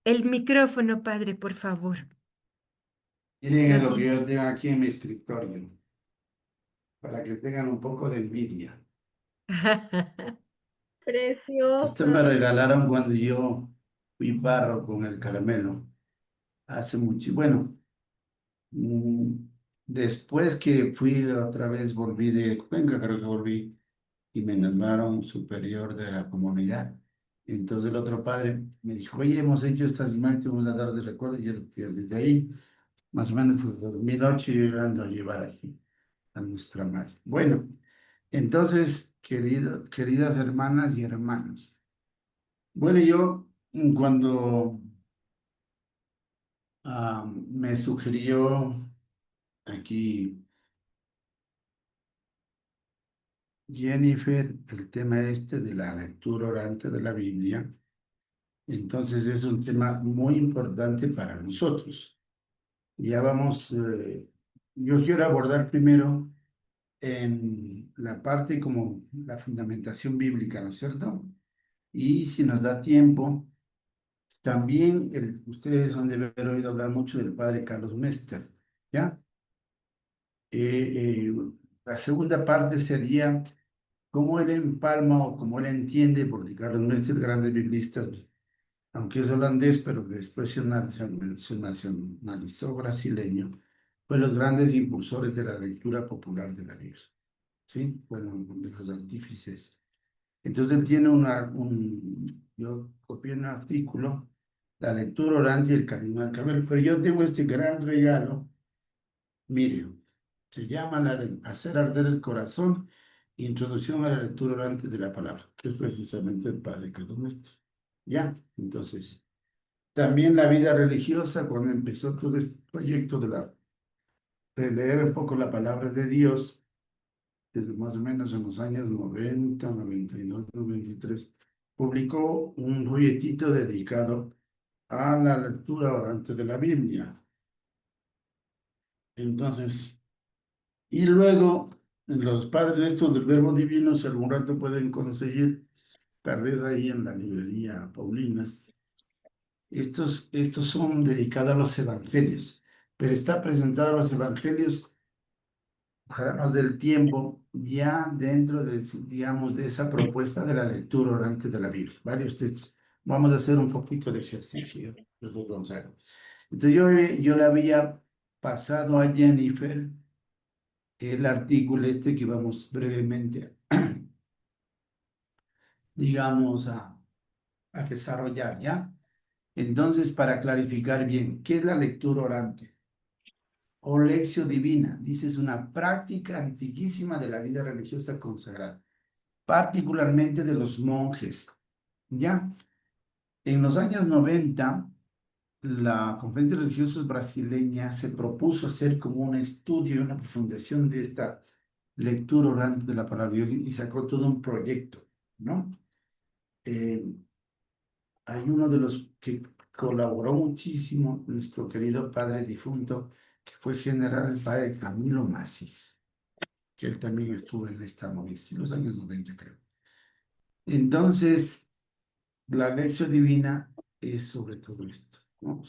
El micrófono, padre, por favor. Miren Lo lo que tiene. yo tengo aquí en mi escritorio, para que tengan un poco de envidia. Esto Precioso. me regalaron cuando yo fui párroco con el Carmelo, hace mucho. Bueno, mm, después que fui otra vez, volví de Cuenca, creo que volví, y me nombraron superior de la comunidad. Entonces el otro padre me dijo, oye, hemos hecho estas imágenes, te vamos a dar de recuerdo. Y yo desde ahí, más o menos, fue 2008, yo ando a llevar aquí a nuestra madre. Bueno, entonces, queridas hermanas y hermanos, bueno, yo cuando me sugirió aquí Jennifer el tema este de la lectura orante de la Biblia, entonces es un tema muy importante para nosotros. Ya vamos, yo quiero abordar primero en la parte como la fundamentación bíblica, ¿no es cierto? Y si nos da tiempo, también ustedes han de haber oído hablar mucho del padre Carlos Mester, ¿ya? La segunda parte sería cómo él empalma o cómo él entiende, porque Carlos Mester, grandes biblistas, aunque es holandés, pero después se nacionalizó brasileño, fue los grandes impulsores de la lectura popular de la Biblia, ¿sí? Bueno, de los artífices. Entonces él tiene yo copié un artículo, la lectura orante y el camino al Carmelo, pero yo tengo este gran regalo, miren, se llama Hacer arder el corazón, Introducción a la lectura orante de la palabra, que es precisamente el Padre Carlos Nuestro. Ya, entonces, también la vida religiosa, cuando empezó todo este proyecto de leer un poco la palabra de Dios, desde más o menos en los años 90, 92, 93, publicó un folletito dedicado a la lectura orante de la Biblia. Entonces, y luego los padres estos del Verbo Divino, si algún rato pueden conseguir, tal vez ahí en la librería Paulinas, estos son dedicados a los evangelios, pero está presentado a los evangelios ojalá del tiempo ya dentro de, digamos, de esa propuesta de la lectura orante de la Biblia. Varios textos. Vamos a hacer un poquito de ejercicio, doctor Gonzalo. Entonces yo le había pasado a Jennifer el artículo este que vamos brevemente, digamos, a desarrollar, ¿ya? Entonces, para clarificar bien, ¿qué es la lectura orante? O lección divina, dice, es una práctica antiquísima de la vida religiosa consagrada, particularmente de los monjes. Ya, en los años 90, la Conferencia de Religiosos brasileña se propuso hacer como un estudio y una profundización de esta lectura orante de la palabra de Dios y sacó todo un proyecto, ¿no? Eh, Hay uno de los que colaboró muchísimo, nuestro querido padre difunto, que fue general el padre Camilo Macis, que él también estuvo en esta movida, en los años 90, creo. Entonces, la lección divina es sobre todo esto, ¿no?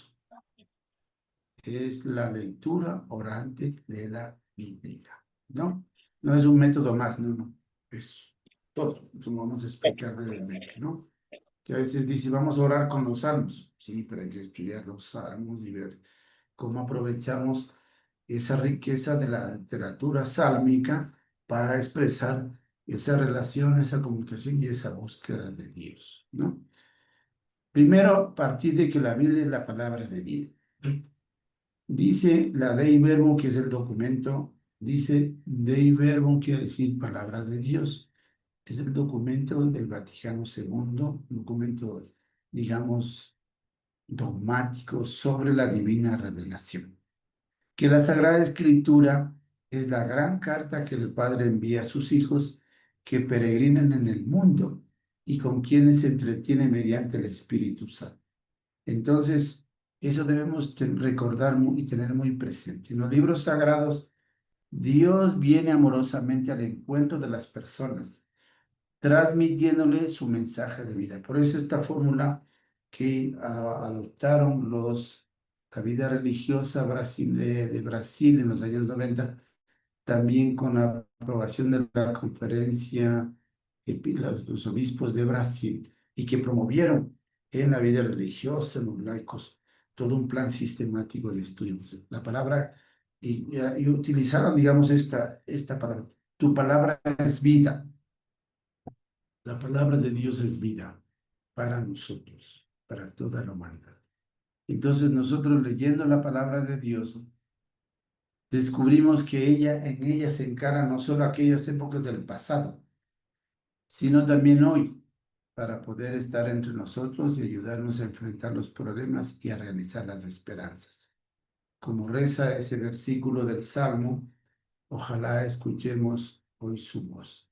Es la lectura orante de la Biblia, ¿no? No es un método más, no, no, es todo, como vamos a explicar brevemente, ¿no? Que a veces dice, vamos a orar con los salmos, sí, pero hay que estudiar los salmos y ver cómo aprovechamos esa riqueza de la literatura sálmica para expresar esa relación, esa comunicación y esa búsqueda de Dios, ¿no? Primero, partir de que la Biblia es la palabra de vida. Dice la Dei Verbum, que es el documento, dice Dei Verbum, quiere decir palabra de Dios. Es el documento del Vaticano II, documento, digamos, dogmático sobre la divina revelación. Que la Sagrada Escritura es la gran carta que el Padre envía a sus hijos que peregrinan en el mundo y con quienes se entretiene mediante el Espíritu Santo. Entonces, eso debemos recordar y tener muy presente. En los libros sagrados, Dios viene amorosamente al encuentro de las personas, transmitiéndole su mensaje de vida. Por eso esta fórmula que adoptaron la vida religiosa de Brasil en los años 90, también con la aprobación de la conferencia los obispos de Brasil, y que promovieron en la vida religiosa, en los laicos, todo un plan sistemático de estudios. La palabra, y utilizaron, digamos, esta palabra. Tu palabra es vida. La palabra de Dios es vida para nosotros, para toda la humanidad. Entonces nosotros leyendo la palabra de Dios, descubrimos que en ella se encaran no solo aquellas épocas del pasado, sino también hoy, para poder estar entre nosotros y ayudarnos a enfrentar los problemas y a realizar las esperanzas. Como reza ese versículo del Salmo, ojalá escuchemos hoy su voz.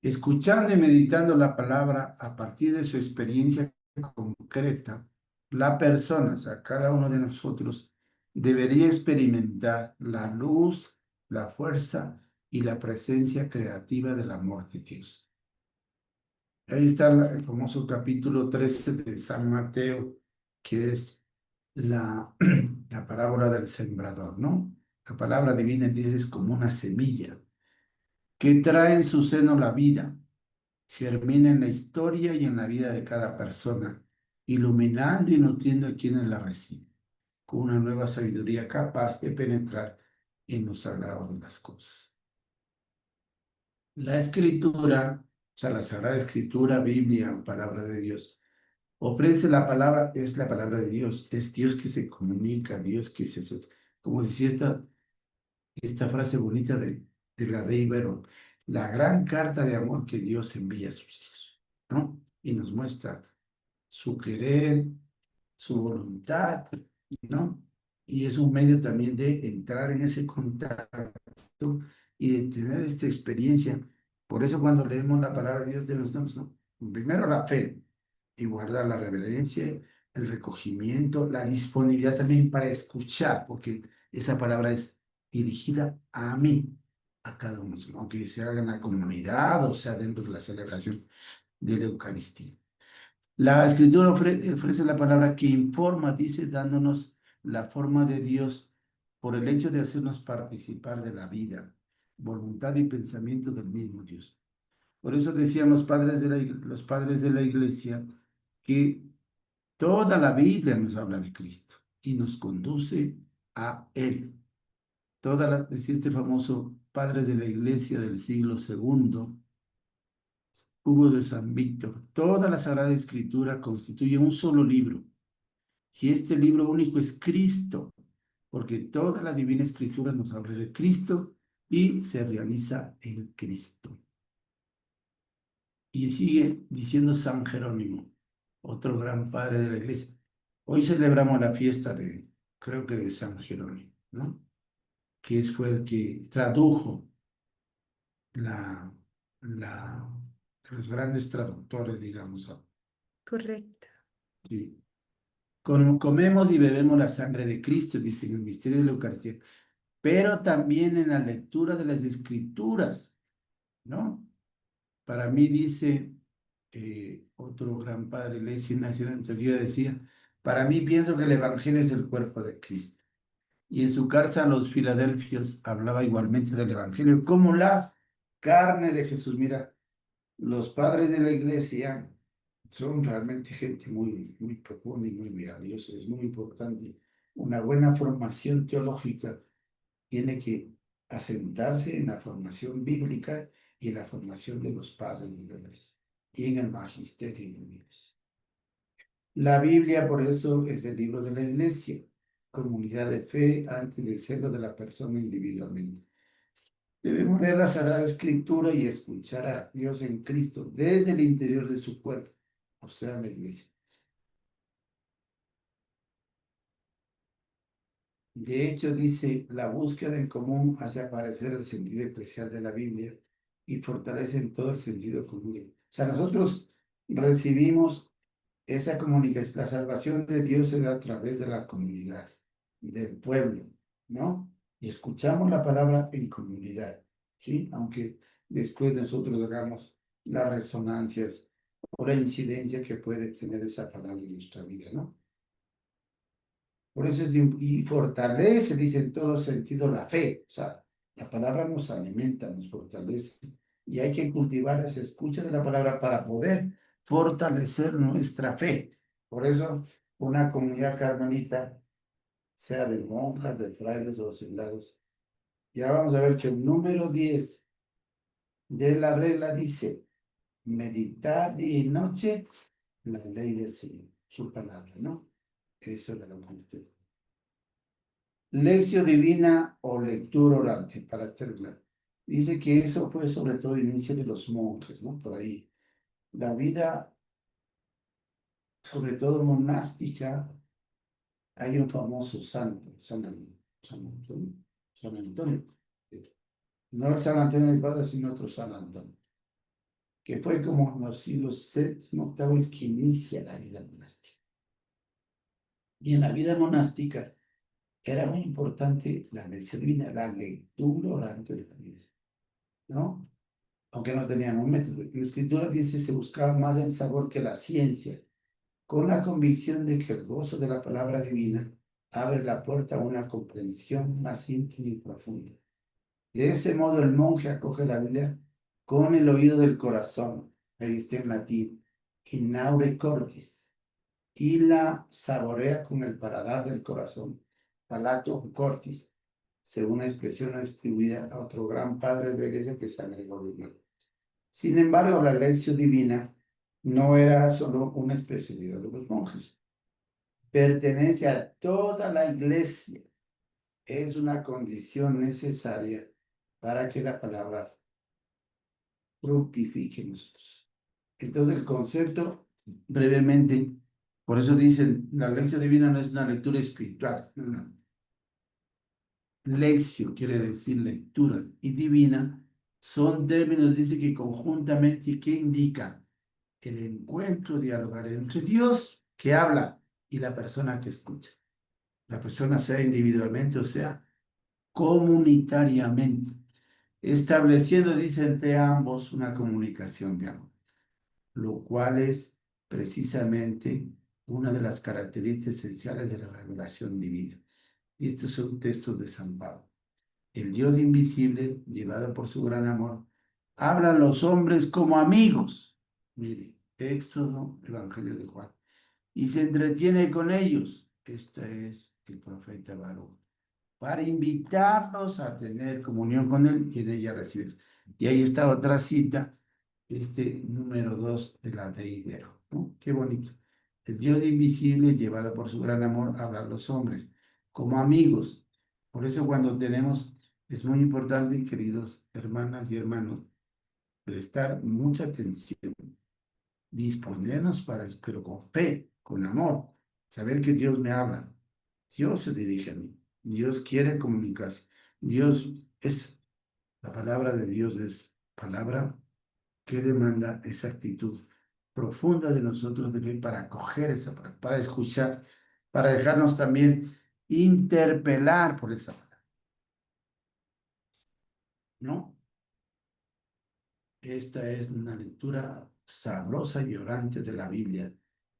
Escuchando y meditando la palabra a partir de su experiencia concreta, la persona, o sea, cada uno de nosotros, debería experimentar la luz, la fuerza y la presencia creativa del amor de Dios. Ahí está el famoso capítulo 13 de San Mateo, que es la, la parábola del sembrador, ¿no? La palabra divina dice es como una semilla que trae en su seno la vida, germina en la historia y en la vida de cada persona, iluminando y nutriendo a quienes la reciben, con una nueva sabiduría capaz de penetrar en los sagrados de las cosas. La escritura, o sea, la Sagrada Escritura, Biblia o Palabra de Dios, ofrece la palabra, es la palabra de Dios, es Dios que se comunica, Dios que se hace, como decía esta frase bonita de la de Ibero, la gran carta de amor que Dios envía a sus hijos, ¿no? Y nos muestra su querer, su voluntad, ¿no? Y es un medio también de entrar en ese contacto y de tener esta experiencia. Por eso cuando leemos la palabra de Dios debemos, ¿no? Primero la fe y guardar la reverencia, el recogimiento, la disponibilidad también para escuchar, porque esa palabra es dirigida a mí, a cada uno, aunque se haga en la comunidad o sea dentro de la celebración de la Eucaristía. La Escritura ofrece la palabra que informa, dice, dándonos la forma de Dios por el hecho de hacernos participar de la vida, voluntad y pensamiento del mismo Dios. Por eso decían los padres de la iglesia que toda la Biblia nos habla de Cristo y nos conduce a Él. Decía este famoso padre de la iglesia del siglo segundo, Hugo de San Víctor, toda la Sagrada Escritura constituye un solo libro. Y este libro único es Cristo, porque toda la Divina Escritura nos habla de Cristo y se realiza en Cristo. Y sigue diciendo San Jerónimo, otro gran padre de la iglesia. Hoy celebramos la fiesta creo que de San Jerónimo, ¿no? Fue el que tradujo la, la, los grandes traductores, digamos. Correcto. Sí. Comemos y bebemos la sangre de Cristo, dice en el misterio de la Eucaristía, pero también en la lectura de las Escrituras, ¿no? Para mí, dice otro gran padre, Lecio Ignacio de Antioquía, decía, para mí pienso que el Evangelio es el cuerpo de Cristo. Y en su carta a los filadelfios hablaba igualmente del Evangelio como la carne de Jesús. Mira, los padres de la iglesia son realmente gente muy, muy profunda y muy valiosa. Es muy importante. Una buena formación teológica tiene que asentarse en la formación bíblica y en la formación de los padres de la iglesia y en el magisterio de la iglesia. La Biblia, por eso, es el libro de la iglesia, comunidad de fe antes de serlo de la persona individualmente. Debemos leer la Sagrada Escritura y escuchar a Dios en Cristo desde el interior de su cuerpo, o sea, la iglesia. De hecho, dice, la búsqueda en común hace aparecer el sentido eclesial de la Biblia y fortalece en todo el sentido común. O sea, nosotros recibimos esa comunicación, la salvación de Dios se da a través de la comunidad, del pueblo, ¿no? Y escuchamos la palabra en comunidad, ¿sí? Aunque después nosotros hagamos las resonancias o la incidencia que puede tener esa palabra en nuestra vida, ¿no? Por eso y fortalece, dice en todo sentido, la fe. O sea, la palabra nos alimenta, nos fortalece. Y hay que cultivar esa escucha de la palabra para poder fortalecer nuestra fe. Por eso, una comunidad carmelita, sea de monjas, de frailes o seglares, ya vamos a ver que el número 10 de la regla dice, meditar día y noche la ley del Señor, su palabra, ¿no? Eso era lo que usted. Lección divina o lectura orante, para terminar. Dice que eso fue sobre todo el inicio de los monjes, ¿no? Por ahí. La vida, sobre todo monástica, hay un famoso santo, San Antonio, San Antonio. No el San Antonio de Padua, sino otro San Antonio, que fue como en los siglos séptimo, octavo, el que inicia la vida monástica. Y en la vida monástica era muy importante la lección divina, la lectura orante de la Biblia, ¿no? Aunque no tenían un método. La escritura dice se buscaba más el sabor que la ciencia, con la convicción de que el gozo de la palabra divina abre la puerta a una comprensión más íntima y profunda. De ese modo el monje acoge la Biblia con el oído del corazón, ahí está en latín, inaure cordis, y la saborea con el paladar del corazón, palato cordis, según la expresión atribuida a otro gran padre de la iglesia que es San Gregorio Magno. Sin embargo, la lección divina no era solo una especialidad de los monjes, pertenece a toda la iglesia. Es una condición necesaria para que la palabra fructifique en nosotros. Entonces, el concepto, brevemente, por eso dicen, la lección divina no es una lectura espiritual, no, no. Lección quiere decir lectura y divina son términos, dice que conjuntamente, ¿qué indican? El encuentro, dialogar entre Dios que habla y la persona que escucha. La persona sea individualmente o sea comunitariamente, estableciendo, dice, entre ambos una comunicación de amor, lo cual es precisamente una de las características esenciales de la revelación divina. Y estos son textos de San Pablo. El Dios invisible, llevado por su gran amor, habla a los hombres como amigos. Mire, Éxodo, Evangelio de Juan. Y se entretiene con ellos. Este es el profeta Baruch, para invitarlos a tener comunión con él y en ella recibir. Y ahí está otra cita, este número 2 de la de Ibero, ¿no? Qué bonito. El Dios invisible, llevado por su gran amor, habla a los hombres como amigos. Por eso cuando tenemos, es muy importante, queridos hermanas y hermanos, prestar mucha atención, disponernos para, pero con fe, con amor, saber que Dios me habla, Dios se dirige a mí, Dios quiere comunicarse, Dios es, la palabra de Dios es palabra que demanda esa actitud profunda de nosotros de fe para acoger esa palabra, para escuchar, para dejarnos también interpelar por esa palabra, ¿no? Esta es una lectura sabrosa y orante de la Biblia,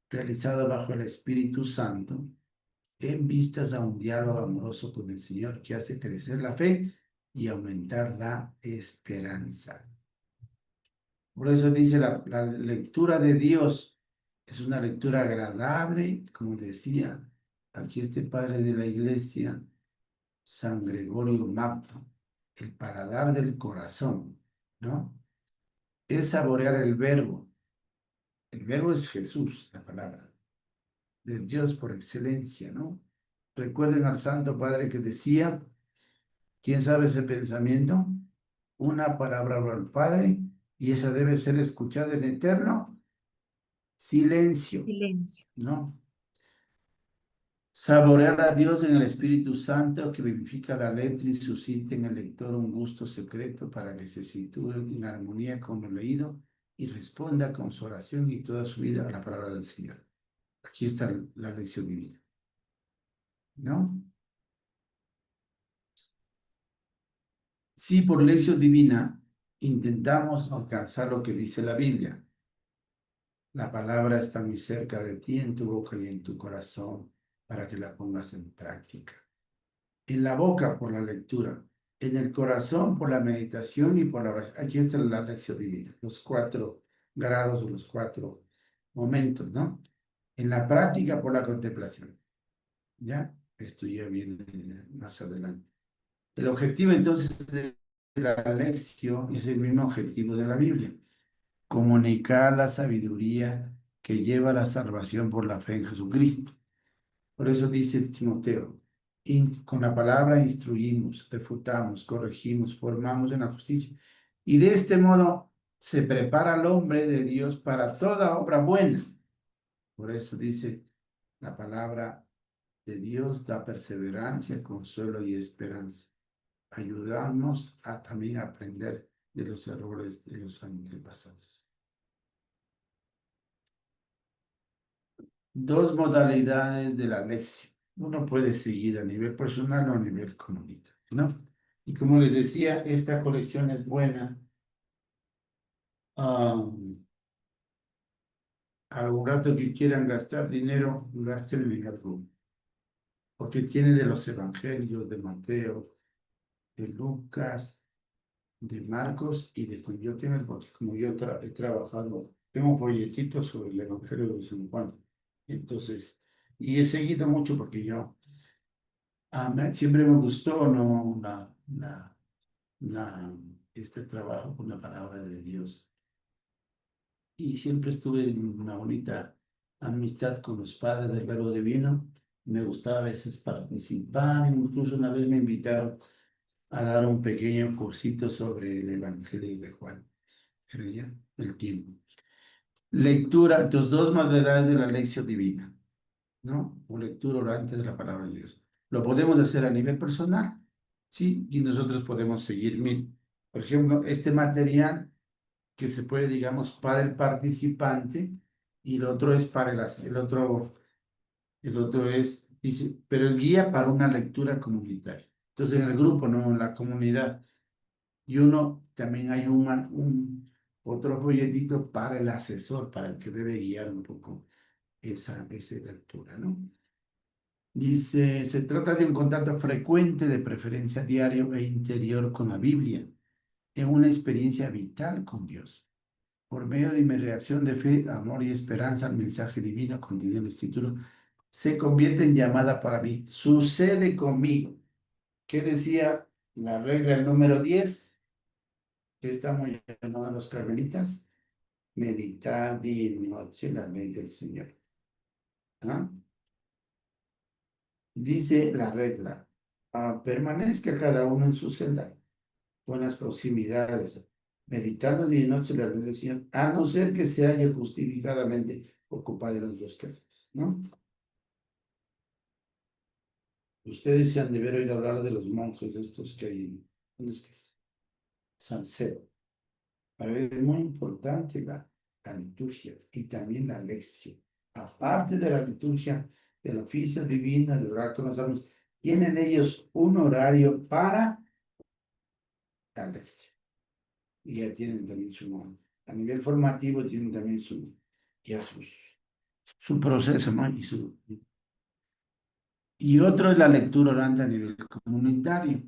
realizada bajo el Espíritu Santo, en vistas a un diálogo amoroso con el Señor que hace crecer la fe y aumentar la esperanza. Por eso dice la lectura de Dios es una lectura agradable, como decía aquí este padre de la iglesia, San Gregorio Magno, el paladar del corazón, ¿no? Es saborear el verbo. El verbo es Jesús, la palabra de Dios por excelencia, ¿no? Recuerden al Santo Padre que decía, ¿quién sabe ese pensamiento? Una palabra al Padre y esa debe ser escuchada en eterno silencio, Silencio. ¿no? Saborear a Dios en el Espíritu Santo que vivifica la letra y suscita en el lector un gusto secreto para que se sitúe en armonía con lo leído y responda con su oración y toda su vida a la palabra del Señor. Aquí está la lección divina, ¿no? Si por lección divina intentamos alcanzar lo que dice la Biblia, La palabra está muy cerca de ti, en tu boca y en tu corazón, para que la pongas en práctica. En la boca por la lectura, en el corazón por la meditación y por la oración. Aquí está la lección divina, los 4 grados o los 4 momentos, ¿no? En la práctica por la contemplación. ¿Ya? Esto ya viene más adelante. El objetivo entonces de la lección es el mismo objetivo de la Biblia: comunicar la sabiduría que lleva a la salvación por la fe en Jesucristo. Por eso dice Timoteo, con la palabra instruimos, refutamos, corregimos, formamos en la justicia. Y de este modo se prepara al hombre de Dios para toda obra buena. Por eso dice la palabra de Dios da perseverancia, consuelo y esperanza. Ayudarnos a también aprender de los errores de los antepasados. Dos modalidades de la lección. Uno puede seguir a nivel personal o a nivel comunitario, ¿no? Y como les decía, esta colección es buena. Algún rato que quieran gastar dinero, gasten en algo, porque tiene de los evangelios de Mateo, de Lucas, de Marcos y de Juan. Yo tengo, porque como yo he trabajado, tengo folletitos sobre el Evangelio de San Juan. Entonces, y he seguido mucho porque yo siempre me gustó, ¿no? Este trabajo con la palabra de Dios. Y siempre estuve en una bonita amistad con los padres del Verbo Divino. Me gustaba a veces participar, incluso una vez me invitaron a dar un pequeño cursito sobre el Evangelio de Juan. Pero ya, el tiempo. Lectura, tus dos modalidades de la lección divina, ¿no? O lectura orante de la palabra de Dios. Lo podemos hacer a nivel personal, ¿sí? Y nosotros podemos seguir, por ejemplo, este material que se puede, digamos, para el participante y el otro es para el otro es, dice, pero es guía para una lectura comunitaria. Entonces, en el grupo, no en la comunidad. Y uno, también hay otro folletito para el asesor, para el que debe guiar un poco esa lectura, ¿no? Dice, se trata de un contacto frecuente, de preferencia diario e interior con la Biblia, en una experiencia vital con Dios. Por medio de mi reacción de fe, amor y esperanza al mensaje divino contenido en la Escritura, se convierte en llamada para mí. Sucede conmigo. ¿Qué decía la regla el número 10? Que estamos llamados los carmelitas. Meditar día y noche la ley del Señor. ¿Ah? Dice la regla, permanezca cada uno en su celda, buenas proximidades, meditando día y noche la ley del Señor, a no ser que se haya justificadamente ocupado en los dos casos, ¿no? Ustedes se han de haber oído hablar de los monjes estos que hay ¿dónde es que es? Salcedo. Para él es muy importante la liturgia y también la lección. Aparte de la liturgia, del oficio divino, de orar con los salmos, tienen ellos un horario para la lección. Y ya tienen también a nivel formativo tienen también ya su proceso, ¿no? Y otro es la lectura orante a nivel comunitario.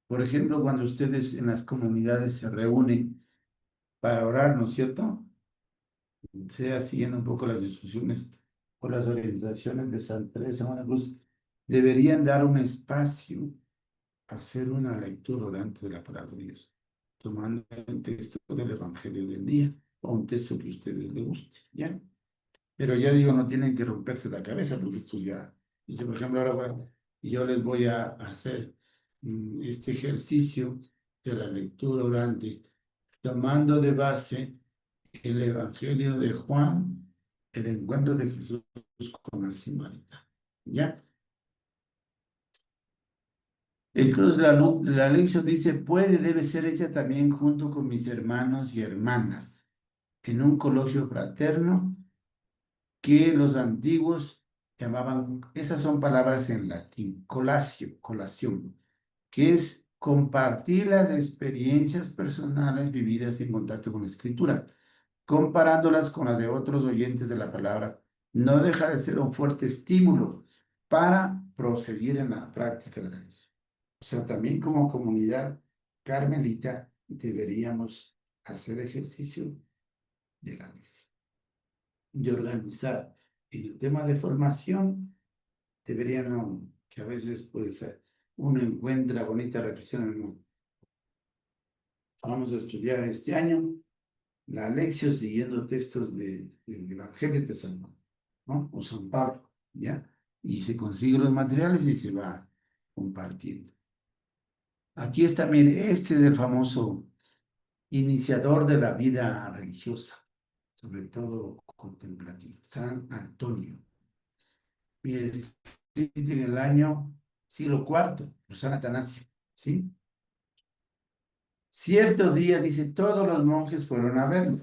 Por ejemplo, cuando ustedes en las comunidades se reúnen para orar, ¿no es cierto? Sea siguiendo un poco las instrucciones o las orientaciones de San Teresa de la Cruz, deberían dar un espacio a hacer una lectura orante de la palabra de Dios, tomando el texto del Evangelio del día o un texto que a ustedes les guste, ¿ya? Pero ya digo, no tienen que romperse la cabeza porque esto ya, dice, por ejemplo, ahora yo les voy a hacer este ejercicio de la lectura orante, tomando de base el Evangelio de Juan, el encuentro de Jesús con la Samaritana. ¿Ya? Entonces la lección dice, debe ser hecha también junto con mis hermanos y hermanas, en un colegio fraterno que los antiguos llamaban, esas son palabras en latín, colatio, colación, que es compartir las experiencias personales vividas en contacto con la Escritura, comparándolas con las de otros oyentes de la palabra, no deja de ser un fuerte estímulo para proseguir en la práctica de la misión. O sea, también como comunidad carmelita deberíamos hacer ejercicio de la misión, de organizar. En el tema de formación, deberían, que a veces puede ser, uno encuentra bonita reflexión en uno. Vamos a estudiar este año la lección siguiendo textos del Evangelio de San Juan, ¿no? O San Pablo, ¿ya? Y se consiguen los materiales y se va compartiendo. Aquí está, mire, este es el famoso iniciador de la vida religiosa, sobre todo contemplativa, San Antonio. Mire, escrito en el año siglo IV, por San Atanasio, ¿sí? Cierto día, dice, todos los monjes fueron a verlo,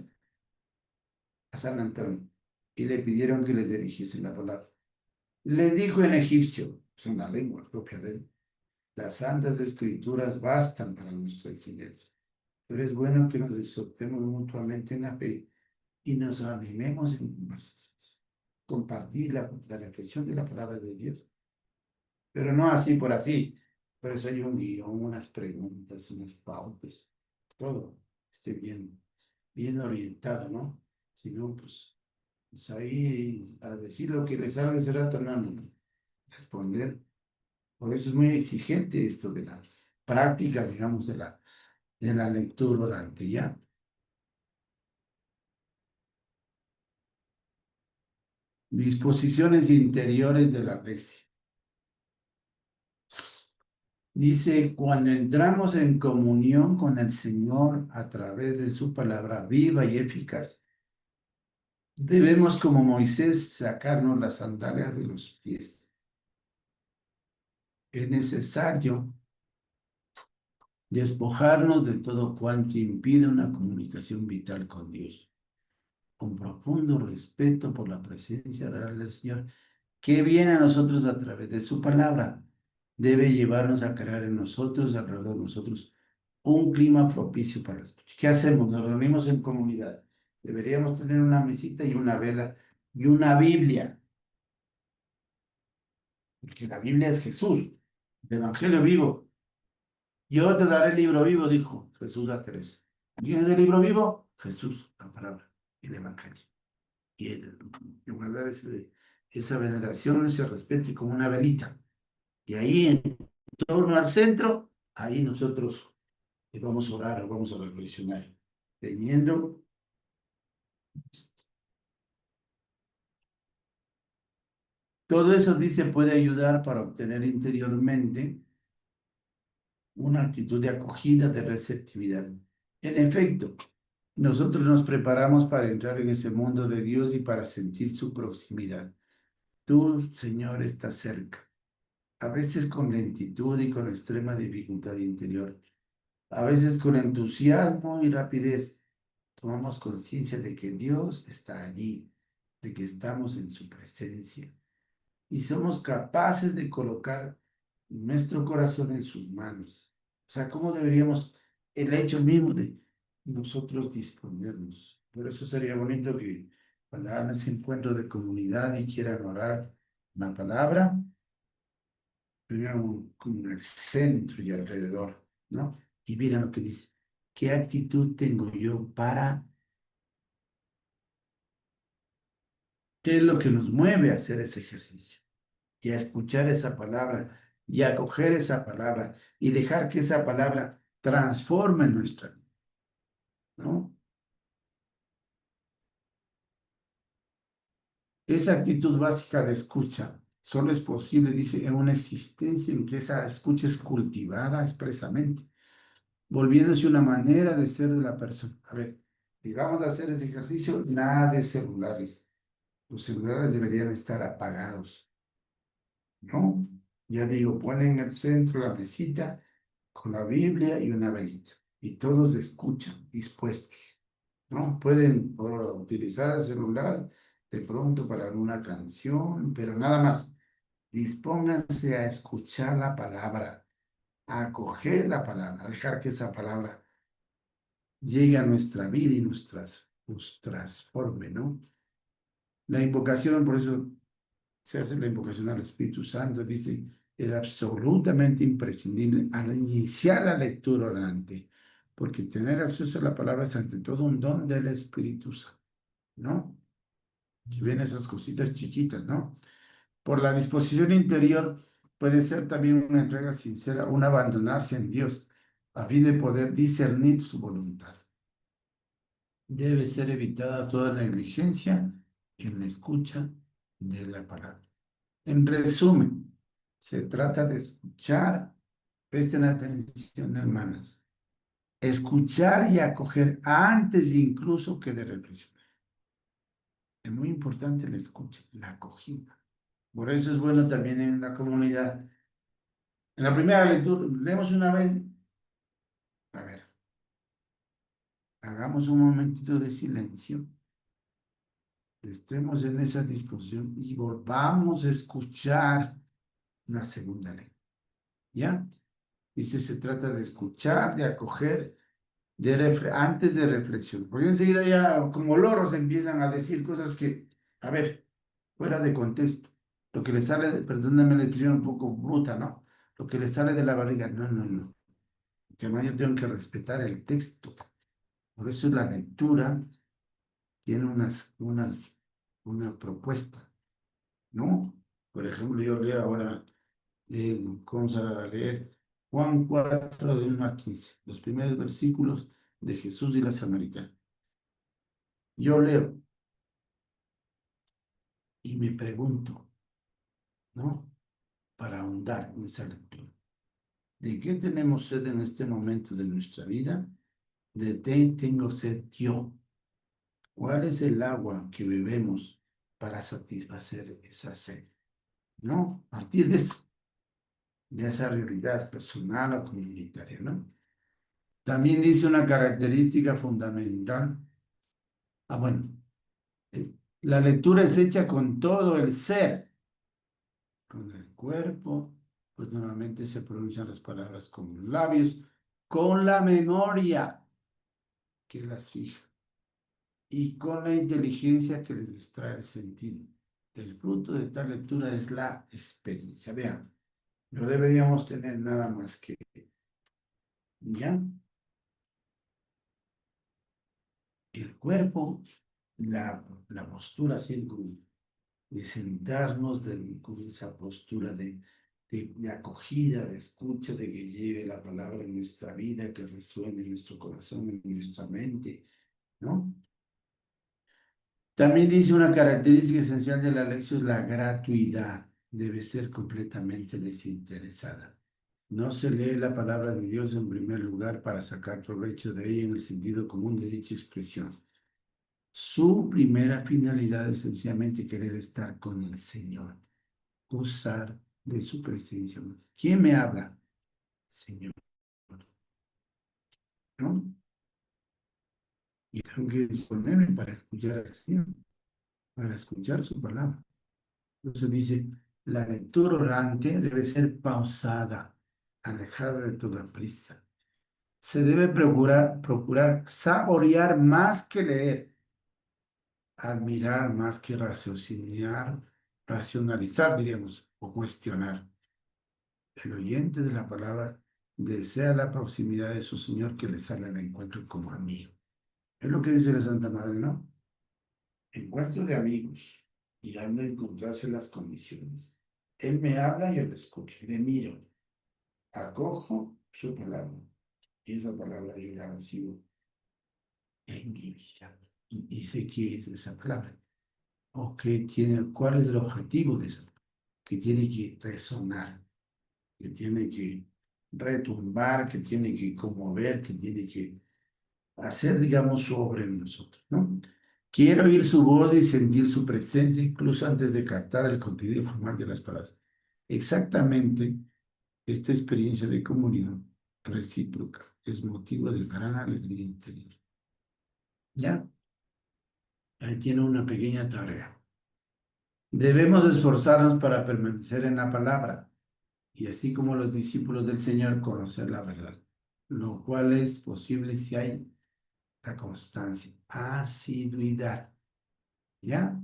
a San Antonio, y le pidieron que les dirigiesen la palabra. Les dijo en egipcio, pues en la lengua propia de él, las santas escrituras bastan para nuestra enseñanza, pero es bueno que nos exhortemos mutuamente en la fe y nos animemos en conversaciones. Compartir la reflexión de la palabra de Dios, pero no así por así. Por eso hay un guión, unas preguntas, unas pautas, todo esté bien orientado, ¿no? Si no, pues ahí a decir lo que le salga ese rato, no. Responder. Por eso es muy exigente esto de la práctica, digamos, de la lectura orante, ¿ya? Disposiciones interiores de la iglesia. Dice, cuando entramos en comunión con el Señor a través de su palabra viva y eficaz, debemos, como Moisés, sacarnos las sandalias de los pies. Es necesario despojarnos de todo cuanto impide una comunicación vital con Dios, con profundo respeto por la presencia real del Señor, que viene a nosotros a través de su palabra. Debe llevarnos a crear en nosotros, alrededor de nosotros, un clima propicio para la escucha. ¿Qué hacemos? Nos reunimos en comunidad. Deberíamos tener una mesita y una vela y una Biblia, porque la Biblia es Jesús, el Evangelio vivo. Yo te daré el libro vivo, dijo Jesús a Teresa. ¿Quién es el libro vivo? Jesús, la palabra, el Evangelio. Y guardar esa veneración, ese respeto y como una velita. Y ahí en torno al centro, ahí nosotros vamos a orar, vamos a reflexionar, teniendo todo eso, dice, puede ayudar para obtener interiormente una actitud de acogida, de receptividad. En efecto, nosotros nos preparamos para entrar en ese mundo de Dios y para sentir su proximidad. Tú, Señor, estás cerca, a veces con lentitud y con extrema dificultad interior, a veces con entusiasmo y rapidez. Tomamos conciencia de que Dios está allí, de que estamos en su presencia y somos capaces de colocar nuestro corazón en sus manos. O sea, ¿cómo deberíamos el hecho mismo de nosotros disponernos? Por eso sería bonito que cuando hagan ese encuentro de comunidad y quieran orar la palabra, vean como el centro y alrededor, ¿no? Y miren lo que dice. ¿Qué actitud tengo yo para qué es lo que nos mueve a hacer ese ejercicio? Y a escuchar esa palabra y a acoger esa palabra y dejar que esa palabra transforme nuestra vida, ¿no? Esa actitud básica de escucha solo es posible, dice, en una existencia en que esa escucha es cultivada expresamente, volviéndose una manera de ser de la persona. A ver, si vamos a hacer ese ejercicio, nada de celulares. Los celulares deberían estar apagados, ¿no? Ya digo, ponen en el centro la mesita con la Biblia y una velita. Y todos escuchan, dispuestos, ¿no? Pueden utilizar el celular de pronto para alguna canción, pero nada más. Dispónganse a escuchar la palabra, a acoger la palabra, a dejar que esa palabra llegue a nuestra vida y nos transforme, ¿no? La invocación, por eso se hace la invocación al Espíritu Santo, dice, es absolutamente imprescindible al iniciar la lectura orante, porque tener acceso a la palabra es ante todo un don del Espíritu Santo, ¿no? Si ven esas cositas chiquitas, ¿no? Por la disposición interior puede ser también una entrega sincera, un abandonarse en Dios, a fin de poder discernir su voluntad. Debe ser evitada toda negligencia en la escucha de la palabra. En resumen, se trata de escuchar, presten atención, hermanas, escuchar y acoger antes incluso que de reflexionar. Es muy importante la escucha, la acogida. Por eso es bueno también en la comunidad. En la primera lectura, leemos una vez, a ver, hagamos un momentito de silencio, estemos en esa disposición y volvamos a escuchar una segunda lectura. ¿Ya? Dice, se trata de escuchar, de acoger, antes de reflexionar. Porque enseguida ya como loros empiezan a decir cosas que, a ver, fuera de contexto. Lo que les sale, perdóname la expresión un poco bruta, ¿no? Lo que les sale de la barriga, no, no, no. Que además yo tengo que respetar el texto. Por eso la lectura tiene una propuesta, ¿no? Por ejemplo, yo leo ahora, vamos a leer Juan 4, de 1 a 15, los primeros versículos de Jesús y la Samaritana. Yo leo y me pregunto, ¿no? Para ahondar en esa lectura. ¿De qué tenemos sed en este momento de nuestra vida? ¿De qué tengo sed yo? ¿Cuál es el agua que bebemos para satisfacer esa sed? ¿No? A partir de esa realidad personal o comunitaria, ¿no? También dice una característica fundamental. Bueno, la lectura es hecha con todo el ser, con el cuerpo, pues normalmente se pronuncian las palabras con los labios, con la memoria que las fija y con la inteligencia que les extrae el sentido. El fruto de tal lectura es la experiencia. Vean, no deberíamos tener nada más que, ¿ya? El cuerpo, la postura así como de sentarnos con esa postura de acogida, de escucha, de que llegue la palabra en nuestra vida, que resuene en nuestro corazón, en nuestra mente, ¿no? También dice una característica esencial de la lección es la gratuidad. Debe ser completamente desinteresada. No se lee la palabra de Dios en primer lugar para sacar provecho de ella en el sentido común de dicha expresión. Su primera finalidad es sencillamente querer estar con el Señor, gozar de su presencia. ¿Quién me habla? Señor, ¿no? Y tengo que disponerme para escuchar al Señor, para escuchar su palabra. Entonces dice, la lectura orante debe ser pausada, alejada de toda prisa. Se debe procurar saborear más que leer, admirar más que raciocinar, racionalizar, diríamos, o cuestionar. El oyente de la palabra desea la proximidad de su Señor que le sale al encuentro como amigo. Es lo que dice la Santa Madre, ¿no? Encuentro de amigos y ando a encontrarse las condiciones. Él me habla y yo le escucho, le miro, acojo su palabra y esa palabra yo la recibo en mi vida. Y sé qué es esa palabra o qué tiene, cuál es el objetivo de esa palabra, que tiene que resonar, que tiene que retumbar, que tiene que conmover, que tiene que hacer, digamos, su obra en nosotros, ¿no? Quiero oír su voz y sentir su presencia, incluso antes de captar el contenido formal de las palabras. Exactamente esta experiencia de comunión recíproca es motivo de gran alegría interior. ¿Ya? Ahí tiene una pequeña tarea. Debemos esforzarnos para permanecer en la palabra y así como los discípulos del Señor conocer la verdad, lo cual es posible si hay la constancia, asiduidad, ¿ya?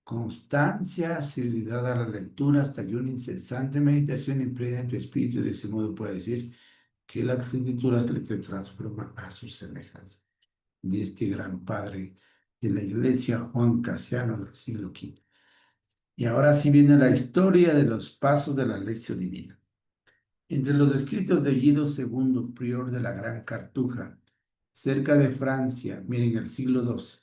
Constancia, asiduidad a la lectura hasta que una incesante meditación impregne tu espíritu. De ese modo puede decir que la escritura te transforma a su semejanza. De este gran padre de la iglesia, Juan Casiano, del siglo V. Y ahora sí viene la historia de los pasos de la lección divina. Entre los escritos de Guido II, prior de la Gran Cartuja, cerca de Francia, miren, el siglo XII,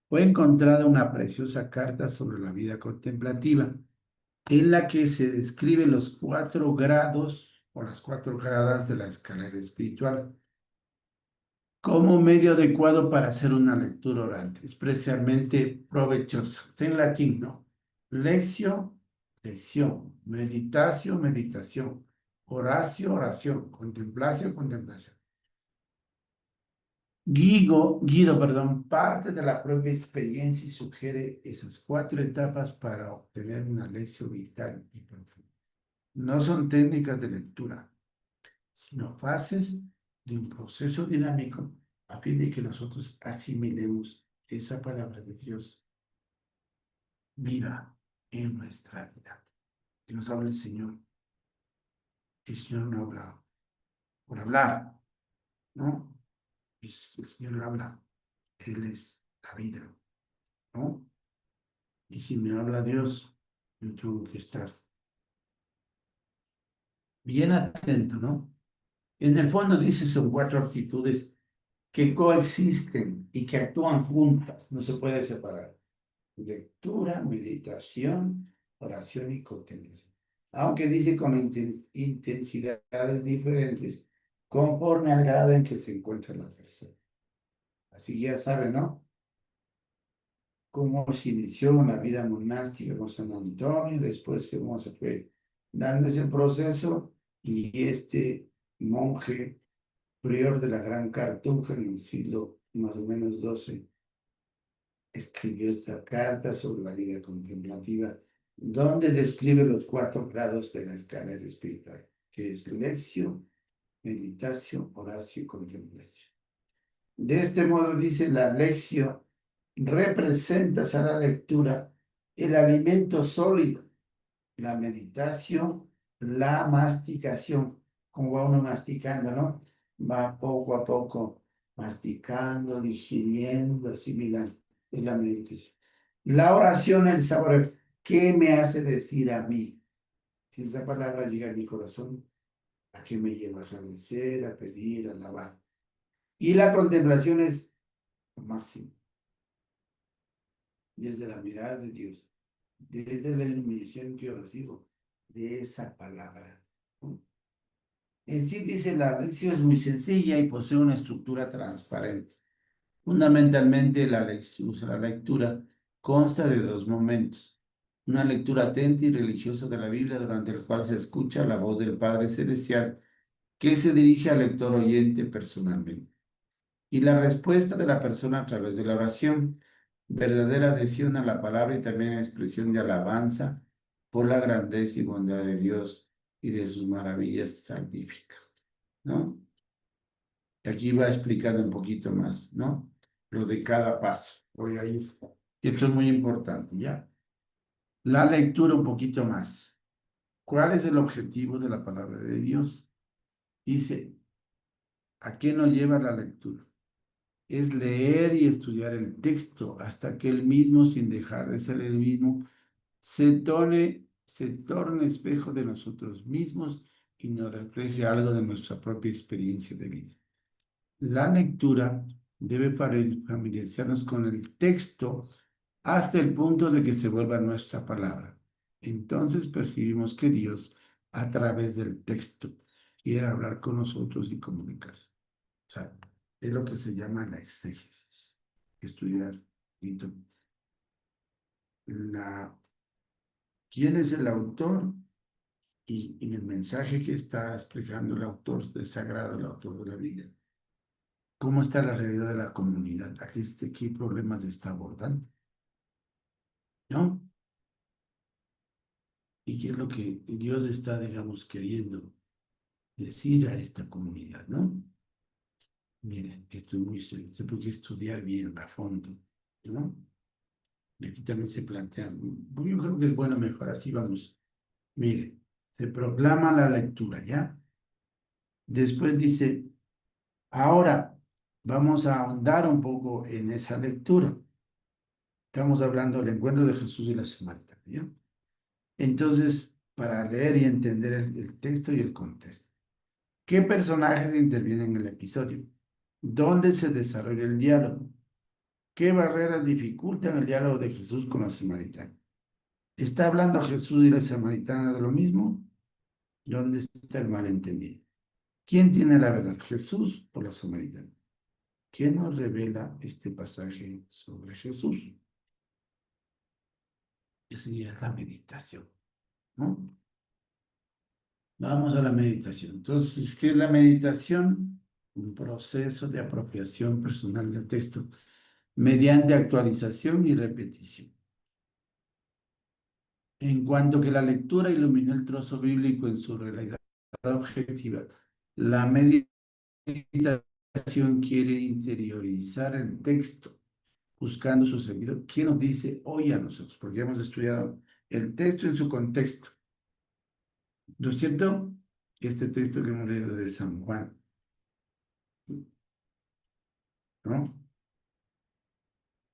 fue encontrada una preciosa carta sobre la vida contemplativa, en la que se describen los 4 grados o las 4 gradas de la escalera espiritual como medio adecuado para hacer una lectura orante, especialmente provechosa. Está en latín, ¿no? Lectio, lección, meditatio, meditación, oratio, oración, contemplatio, contemplación. Guido, parte de la propia experiencia y sugiere esas 4 etapas para obtener una lección vital y profunda. No son técnicas de lectura, sino fases de un proceso dinámico a fin de que nosotros asimilemos esa palabra de Dios viva en nuestra vida. Que nos hable el Señor. El Señor no habla por hablar, ¿no? El Señor habla. Él es la vida, ¿no? Y si me habla Dios, yo tengo que estar bien atento, ¿no? En el fondo dice, son 4 actitudes que coexisten y que actúan juntas, no se puede separar. Lectura, meditación, oración y contemplación. Aunque dice con intensidades diferentes, conforme al grado en que se encuentra la persona. Así ya sabe, ¿no? Cómo se inició una vida monástica con San Antonio, después cómo se fue dando ese proceso y este monje prior de la Gran Cartuja en el siglo más o menos XII escribió esta carta sobre la vida contemplativa, donde describe los 4 grados de la escalera espiritual, que es lección, meditación, oración y contemplación. De este modo, dice, la lección representa a la lectura el alimento sólido, la meditación, la masticación, como va uno masticando, ¿no? Va poco a poco masticando, digiriendo, asimilando, es la meditación. La oración, el saber, ¿qué me hace decir a mí? Si esa palabra llega a mi corazón, ¿a qué me lleva a agradecer, a pedir, a alabar? Y la contemplación es lo máximo, desde la mirada de Dios, desde la iluminación que yo recibo de esa palabra, ¿no? En sí dice, la lección es muy sencilla y posee una estructura transparente. Fundamentalmente, la lectura consta de 2 momentos. Una lectura atenta y religiosa de la Biblia, durante el cual se escucha la voz del Padre Celestial, que se dirige al lector oyente personalmente. Y la respuesta de la persona a través de la oración, verdadera adhesión a la palabra y también expresión de alabanza por la grandeza y bondad de Dios y de sus maravillas salvíficas, ¿no? Aquí va explicando un poquito más, ¿no? Lo de cada paso. Voy a ir. Esto es muy importante, ¿ya? La lectura un poquito más. ¿Cuál es el objetivo de la palabra de Dios? Dice, ¿a qué nos lleva la lectura? Es leer y estudiar el texto hasta que el mismo, sin dejar de ser el mismo, se torne espejo de nosotros mismos y nos refleje algo de nuestra propia experiencia de vida. La lectura debe familiarizarnos con el texto hasta el punto de que se vuelva nuestra palabra. Entonces percibimos que Dios, a través del texto, quiere hablar con nosotros y comunicarse. O sea, es lo que se llama la exégesis. Estudiar la, quién es el autor y en el mensaje que está explicando el autor del sagrado, el autor de la Biblia. ¿Cómo está la realidad de la comunidad? ¿Qué problemas está abordando? ¿No? ¿Y qué es lo que Dios está, digamos, queriendo decir a esta comunidad? ¿No? Mire, esto es muy serio, se puede estudiar bien a fondo, ¿no? Y aquí también se plantea, yo creo que es bueno, mejor así vamos. Mire, se proclama la lectura, ¿ya? Después dice, ahora vamos a ahondar un poco en esa lectura. Estamos hablando del encuentro de Jesús y la samaritana, ¿ya? Entonces, para leer y entender el texto y el contexto. ¿Qué personajes intervienen en el episodio? ¿Dónde se desarrolla el diálogo? ¿Qué barreras dificultan el diálogo de Jesús con la samaritana? ¿Está hablando Jesús y la samaritana de lo mismo? ¿Dónde está el malentendido? ¿Quién tiene la verdad, Jesús o la samaritana? ¿Qué nos revela este pasaje sobre Jesús? Esa ya es la meditación, ¿no? Vamos a la meditación. Entonces, ¿qué es la meditación? Un proceso de apropiación personal del texto mediante actualización y repetición. En cuanto que la lectura iluminó el trozo bíblico en su realidad objetiva, la meditación quiere interiorizar el texto, buscando su sentido. ¿Qué nos dice hoy a nosotros? Porque hemos estudiado el texto en su contexto. ¿No es cierto? Este texto que hemos leído de San Juan, ¿no?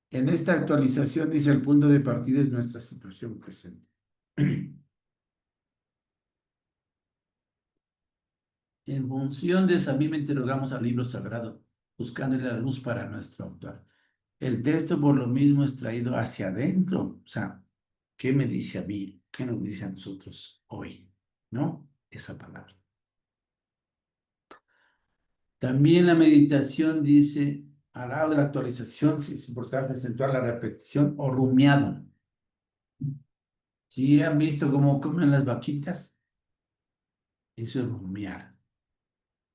En esta actualización dice el punto de partida es nuestra situación presente. En función de esa misma interrogamos al libro sagrado, buscándole la luz para nuestro actuar. El texto por lo mismo es traído hacia adentro. O sea, ¿qué me dice a mí? ¿Qué nos dice a nosotros hoy? ¿No? Esa palabra. También la meditación dice, al lado de la actualización, sí es importante acentuar la repetición o rumiado. ¿Sí han visto cómo comen las vaquitas? Eso es rumiar.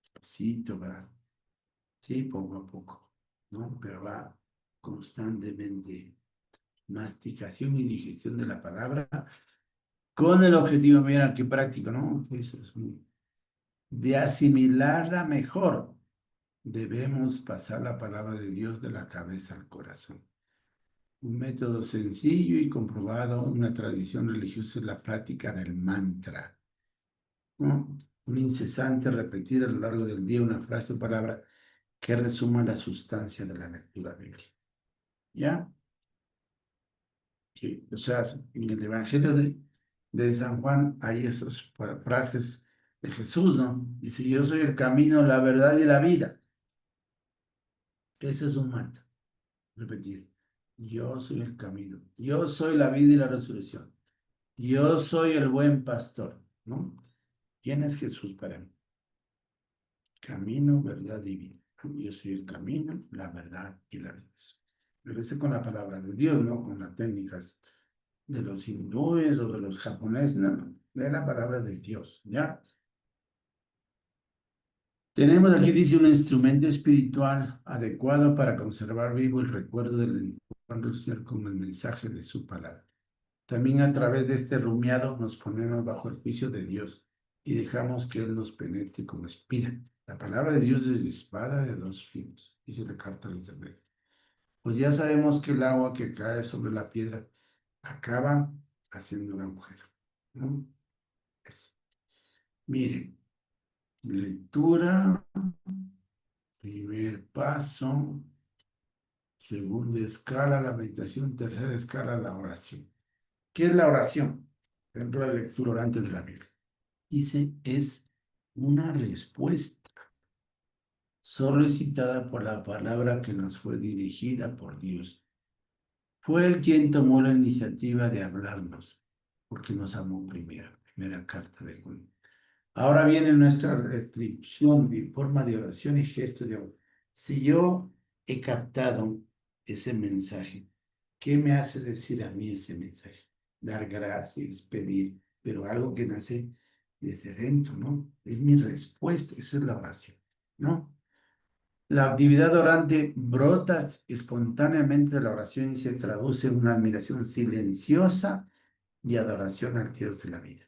Despacito, va. Sí, poco a poco, ¿no? Pero va constantemente. Masticación y digestión de la palabra con el objetivo, mira qué práctico, ¿no? Pues de asimilarla mejor. Debemos pasar la palabra de Dios de la cabeza al corazón. Un método sencillo y comprobado, una tradición religiosa es la práctica del mantra, ¿no? Un incesante repetir a lo largo del día una frase o palabra que resuma la sustancia de la lectura bíblica. ¿Ya? Sí, o sea, en el Evangelio de San Juan hay esas frases de Jesús, ¿no? Dice, yo soy el camino, la verdad y la vida. Ese es un mantra, repetir. Yo soy el camino, yo soy la vida y la resurrección. Yo soy el buen pastor, ¿no? ¿Quién es Jesús para mí? Camino, verdad y vida. Yo soy el camino, la verdad y la vida. Pero ese con la palabra de Dios, no con las técnicas de los hindúes o de los japoneses, no, no, de la palabra de Dios, ¿ya? Tenemos aquí, dice, un instrumento espiritual adecuado para conservar vivo el recuerdo del encuentro del Señor con el mensaje de su palabra. También a través de este rumiado nos ponemos bajo el juicio de Dios y dejamos que Él nos penetre como espira. La palabra de Dios es espada de dos filos, dice la carta a los Hebreos. Pues ya sabemos que el agua que cae sobre la piedra acaba haciendo un agujero, ¿no? Eso. Miren, lectura, primer paso, segunda escala, la meditación, tercera escala, la oración. ¿Qué es la oración? Dentro de la lectura orante de la Biblia. Dice, es una respuesta solicitada por la palabra que nos fue dirigida por Dios. Fue Él quien tomó la iniciativa de hablarnos, porque nos amó primero. Primera carta de Juan. Ahora viene nuestra restricción en forma de oración y gestos de amor. Si yo he captado ese mensaje, ¿qué me hace decir a mí ese mensaje? Dar gracias, pedir, pero algo que nace desde dentro, ¿no? Es mi respuesta, esa es la oración, ¿no? La actividad orante brota espontáneamente de la oración y se traduce en una admiración silenciosa y adoración al Dios de la vida.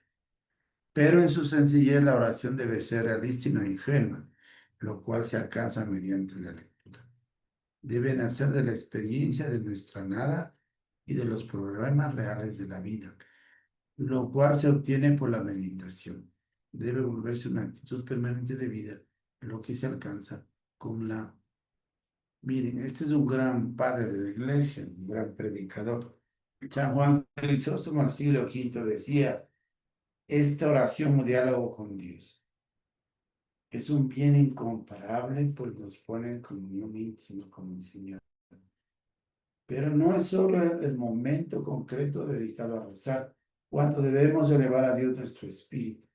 Pero en su sencillez la oración debe ser realista y no ingenua. lo cual se alcanza mediante la lectura. Debe nacer de la experiencia de nuestra nada y de los problemas reales de la vida, lo cual se obtiene por la meditación. Debe volverse una actitud permanente de vida, lo que se alcanza con la... Miren, este es un gran padre de la iglesia, un gran predicador. San Juan Crisóstomo al siglo V decía, esta oración o diálogo con Dios es un bien incomparable, pues nos pone en comunión íntima con el Señor. Pero no es solo el momento concreto dedicado a rezar, cuando debemos elevar a Dios nuestro espíritu.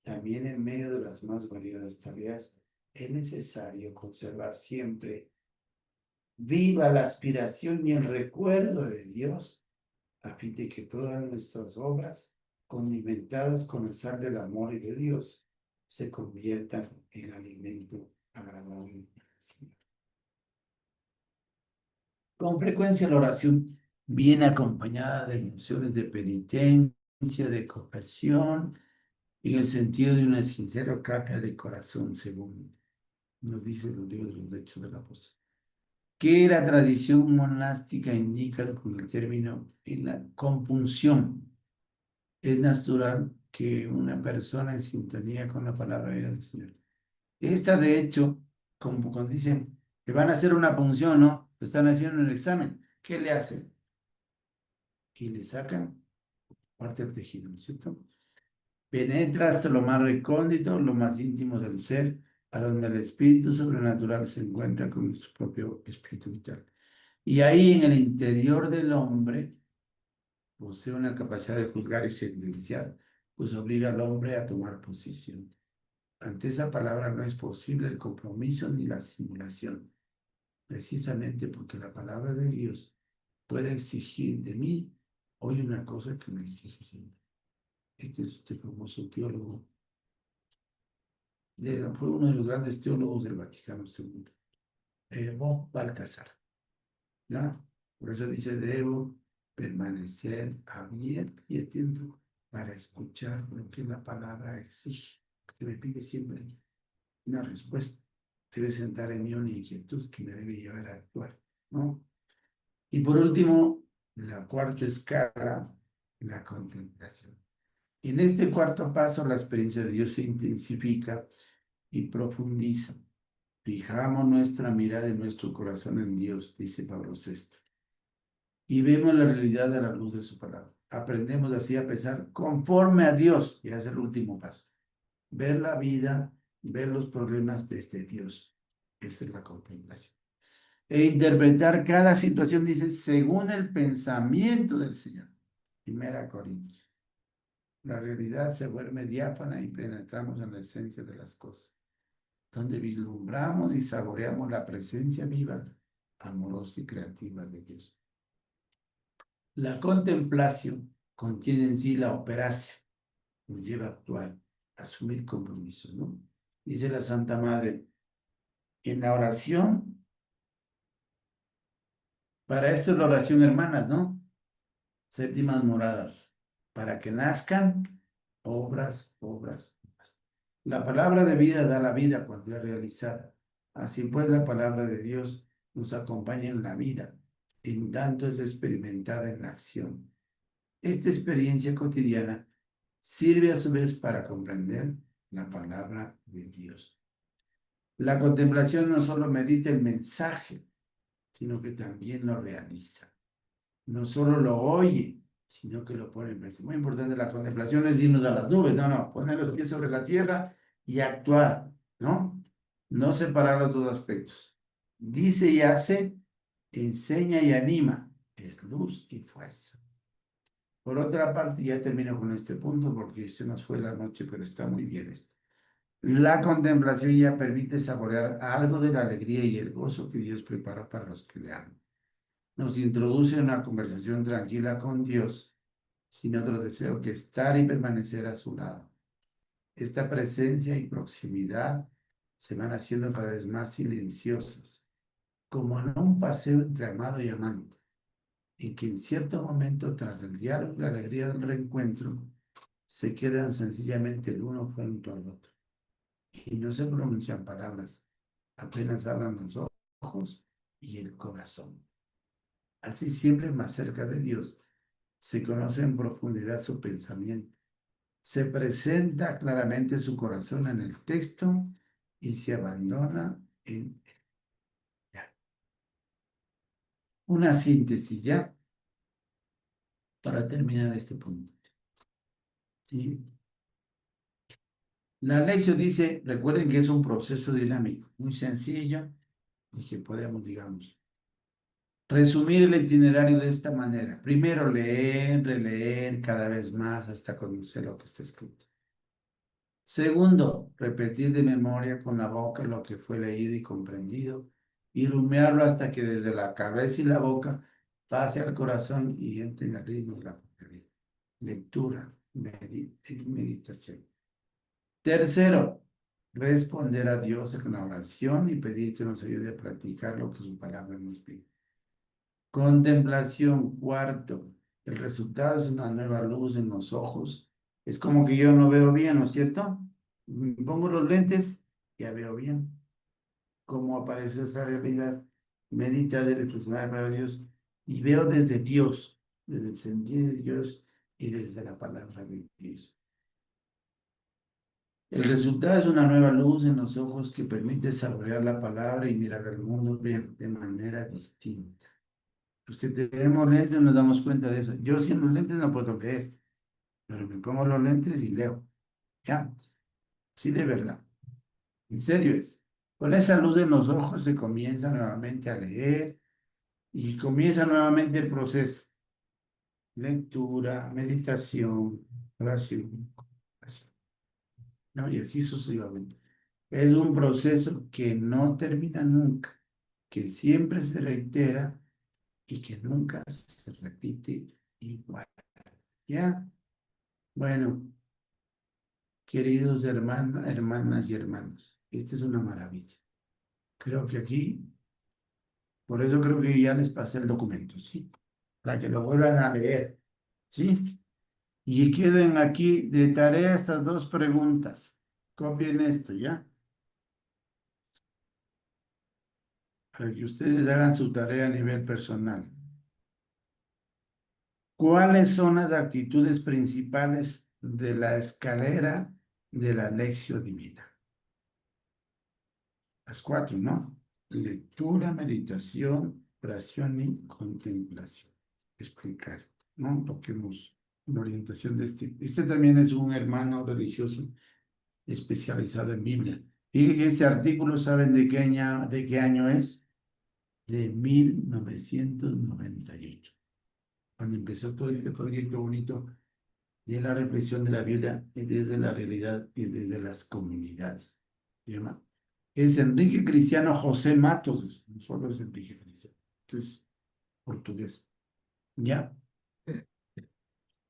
También en medio de las más variadas tareas es necesario conservar siempre viva la aspiración y el recuerdo de Dios, a fin de que todas nuestras obras, condimentadas con el sal del amor y de Dios, se conviertan en alimento agradable para el Señor. Con frecuencia la oración viene acompañada de emociones de penitencia, de conversión, en el sentido de una sincera cambio de corazón, según nos dice los libros de los Hechos del Apóstol. Que la tradición monástica indica con el término en la compunción. Es natural que una persona en sintonía con la palabra del Señor. Esta, de hecho, como cuando dicen que van a hacer una punción, ¿no? Están haciendo un examen. ¿Qué le hacen? Y le sacan parte del tejido, ¿no es cierto? Penetra hasta lo más recóndito, lo más íntimo del ser, a donde el espíritu sobrenatural se encuentra con nuestro propio espíritu vital. Y ahí en el interior del hombre posee una capacidad de juzgar y sentenciar, pues obliga al hombre a tomar posición. Ante esa palabra no es posible el compromiso ni la simulación, precisamente porque la palabra de Dios puede exigir de mí hoy una cosa que me exige siempre. Este es este famoso teólogo, fue uno de los grandes teólogos del Vaticano II, von Baltasar, ¿ya? Por eso dice, debo permanecer abierto y atento para escuchar lo que la palabra exige, que me pide siempre una respuesta. Debe sentar en mí una inquietud que me debe llevar a actuar, ¿no? Y por último, la cuarta escala, la contemplación. En este cuarto paso, la experiencia de Dios se intensifica y profundiza. Fijamos nuestra mirada y nuestro corazón en Dios, dice Pablo VI, y vemos la realidad a la luz de su palabra. Aprendemos así a pensar conforme a Dios, y es el último paso. Ver la vida, ver los problemas desde Dios. Esa es la contemplación. E interpretar cada situación, dice, según el pensamiento del Señor. Primera Corintios. La realidad se vuelve diáfana y penetramos en la esencia de las cosas, donde vislumbramos y saboreamos la presencia viva, amorosa y creativa de Dios. La contemplación contiene en sí la operación, nos lleva a actuar, a asumir compromisos, ¿no? Dice la Santa Madre, en la oración, para esto es la oración, hermanas, ¿no? Séptimas moradas, para que nazcan obras, obras, obras. La palabra de vida da la vida cuando es realizada. Así pues, la palabra de Dios nos acompaña en la vida, en tanto es experimentada en la acción. Esta experiencia cotidiana sirve a su vez para comprender la palabra de Dios. La contemplación no solo medita el mensaje, sino que también lo realiza. No solo lo oye, sino que lo pone en práctica. Muy importante, la contemplación no es irnos a las nubes, no, poner los pies sobre la tierra y actuar, ¿no? No separar los dos aspectos. Dice y hace, enseña y anima, es luz y fuerza. Por otra parte, ya termino con este punto porque se nos fue la noche, pero está muy bien esto. La contemplación ya permite saborear algo de la alegría y el gozo que Dios prepara para los que le aman. Nos introduce en una conversación tranquila con Dios, sin otro deseo que estar y permanecer a su lado. Esta presencia y proximidad se van haciendo cada vez más silenciosas, como en un paseo entre amado y amante, en que en cierto momento, tras el diálogo y la alegría del reencuentro, se quedan sencillamente el uno junto al otro. y no se pronuncian palabras, apenas hablan los ojos y el corazón. Así siempre más cerca de Dios se conoce en profundidad su pensamiento. Se presenta claramente su corazón en el texto y se abandona en ya. Una síntesis ya para terminar este punto. ¿Sí? La lección dice, recuerden que es un proceso dinámico, muy sencillo y que podemos, digamos, resumir el itinerario de esta manera. Primero leer, releer cada vez más hasta conocer lo que está escrito. Segundo, repetir de memoria con la boca lo que fue leído y comprendido y rumiarlo hasta que desde la cabeza y la boca pase al corazón y entre en el ritmo de la propia vida. Lectura, meditación. Tercero, responder a Dios en la oración y pedir que nos ayude a practicar lo que su palabra nos pide. Contemplación, cuarto, el resultado es una nueva luz en los ojos. Es como que yo no veo bien, ¿no es cierto? Me pongo los lentes, ya veo bien. ¿Cómo aparece esa realidad? Medita de reflexionar para Dios y veo desde Dios, desde el sentido de Dios y desde la palabra de Dios. El resultado es una nueva luz en los ojos que permite saborear la palabra y mirar al mundo bien, de manera distinta. Los que tenemos lentes nos damos cuenta de eso. Yo sin los lentes no puedo leer, pero me pongo los lentes y leo. Ya, sí de verdad. En serio es. Con esa luz en los ojos se comienza nuevamente a leer y comienza nuevamente el proceso. Lectura, meditación, oración, oración, ¿no? Y así sucesivamente. Es un proceso que no termina nunca, que siempre se reitera y que nunca se repite igual. ¿Ya? Bueno, queridos hermanas y hermanos, esta es una maravilla. Creo que aquí, por eso creo que ya les pasé el documento, ¿sí? Para que lo vuelvan a leer, ¿sí? Y queden aquí de tarea estas dos preguntas. Copien esto, ¿ya? Para que ustedes hagan su tarea a nivel personal. ¿Cuáles son las actitudes principales de la escalera de la lección divina? Las cuatro, ¿no? Lectura, meditación, oración y contemplación. Explicar, ¿no? Toquemos la orientación de este. Este también es un hermano religioso especializado en Biblia. Fíjense que este artículo, ¿saben de qué año es? De 1998, cuando empezó todo este proyecto bonito de la reflexión de la Biblia y desde la realidad y desde las comunidades. ¿Se llama? Es Enrique Cristiano José Matos, no solo es Enrique Cristiano, es portugués. ¿Ya?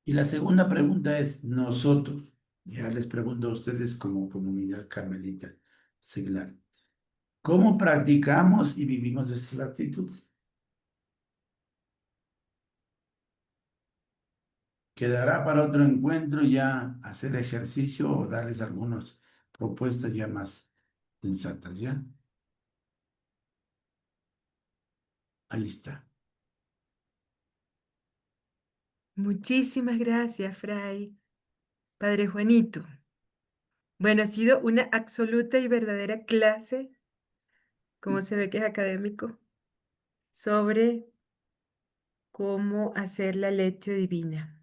Y la segunda pregunta es, nosotros, ya les pregunto a ustedes como comunidad carmelita seglar, ¿cómo practicamos y vivimos estas actitudes? Quedará para otro encuentro ya hacer ejercicio o darles algunas propuestas ya más sensatas, ¿ya? Ahí está. Muchísimas gracias, Fray. Padre Juanito. Bueno, ha sido una absoluta y verdadera clase, como se ve que es académico, sobre cómo hacer la leche divina.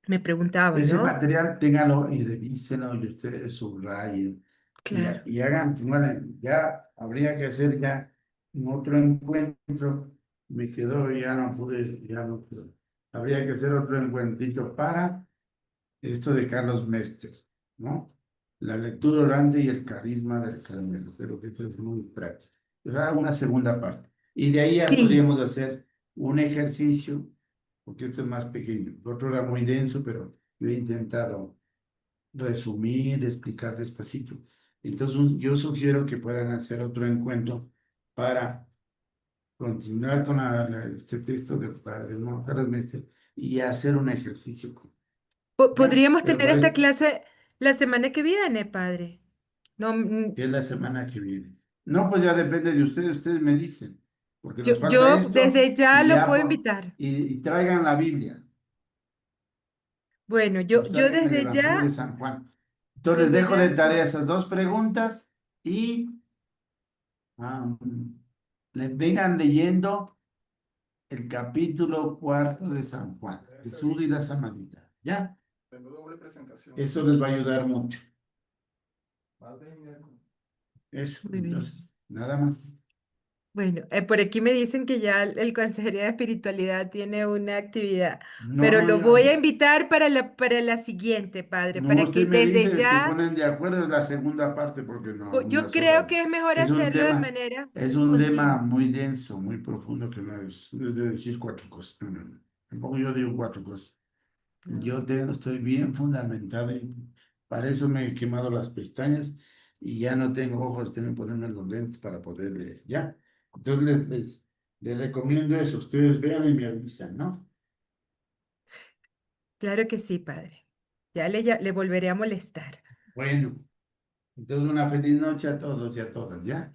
Me preguntaba, Ese ¿no? material, ténganlo y revísenlo y ustedes subrayen Claro. y hagan, bueno, ya habría que hacer ya en otro encuentro. Me quedó, ya no pude, ya no pude. Habría que hacer otro encuentrito para esto de Carlos Mester, ¿no? La lectura orante y el carisma del Carmelo. Creo que esto es muy práctico. Será una segunda parte. Y de ahí ya Sí, podríamos hacer un ejercicio, porque esto es más pequeño. El otro era muy denso, pero yo he intentado resumir, explicar despacito. Entonces, yo sugiero que puedan hacer otro encuentro para continuar con este texto del padre ¿no? Carlos Mester y hacer un ejercicio. ¿Ya? podríamos Pero tener para esta eso, clase la semana que viene, padre. No, que es la semana que viene. No, pues ya depende de ustedes me dicen, porque yo, nos falta yo esto desde ya y lo ya puedo invitar. y traigan la Biblia, Bueno, yo, nos yo traigan el desde Evangelio de ya, San Juan. Entonces les desde dejo de ya, tarea esas dos preguntas y ah, vengan leyendo el capítulo cuarto de San Juan, Jesús y la Samaritana. ¿Ya? Eso les va a ayudar mucho. Eso, muy bien. entonces, nada más. Bueno, por aquí me dicen que ya el Consejería de Espiritualidad tiene una actividad, No, pero no, lo ya, voy a invitar para la siguiente, padre, no, para que usted me desde dice, se ya, ponen de acuerdo en la segunda parte porque no, una yo sola. creo que es mejor Es un hacerlo de tema, manera es un tema continua. muy denso, muy profundo que no es de decir cuatro cosas. No, no, no. Tampoco yo digo cuatro cosas. No. Estoy bien fundamentado y para eso me he quemado las pestañas y ya no tengo ojos, tengo que ponerme los lentes para poder leer. Ya. Entonces les recomiendo eso. Ustedes vean y me avisan, ¿no? Claro que sí, padre. Le volveré a molestar. Bueno, entonces una feliz noche a todos y a todas, ¿ya?